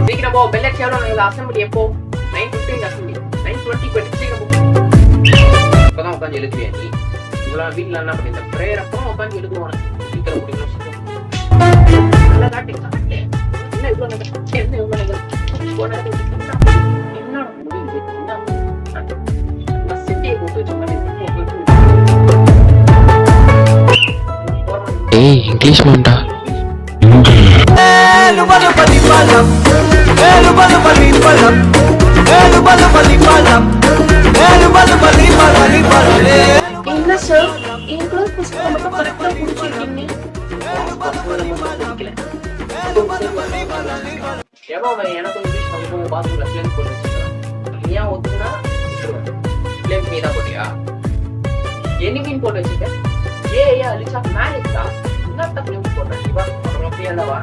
சீக்கிரம் போ, பெல் அடிச்சு எவ்வளோ அசம்பிளி எப்போ? 9:15 அசம்பிளி, 9:20 போயிட்டு சீக்கிரம் போ. இப்பதான் உட்காந்து எழுதுவியா நீ? இவ்வளோ வீட்டில் என்ன பண்ணி இந்த ப்ரேயர் அப்போ உட்காந்து எழுதுவானு சீக்கிரம் முடிக்கணும். நல்லா காட்டு காட்டு. என்ன இவ்வளோ நேரம் என்ன இவ்வளோ நேரம் என்னோட முடியுது என்ன சிட்டியை கூப்பிட்டு ஏய் இங்கிலீஷ் மாம்டா. என்ன சார் இங்கிலீஷ் புத்தகம் மட்டும் கரெக்டா புடிச்சிருக்கீங்க. எவன் எனக்கு இங்கிலீஷ் படிக்கும் பாத்ரூம்ல பிளேன் போட்டு வச்சிருக்கான். நீ ஏன் ஒத்துக்குனா பிளேன் நீ தான் போட்டியா? என்ன மீன் போட்டு வச்சிருக்க? ஏ அலிச்சா மேனேஜ் தான் என்ன பிளேன் போடுறேன். இவன் அப்படியே அல்லவா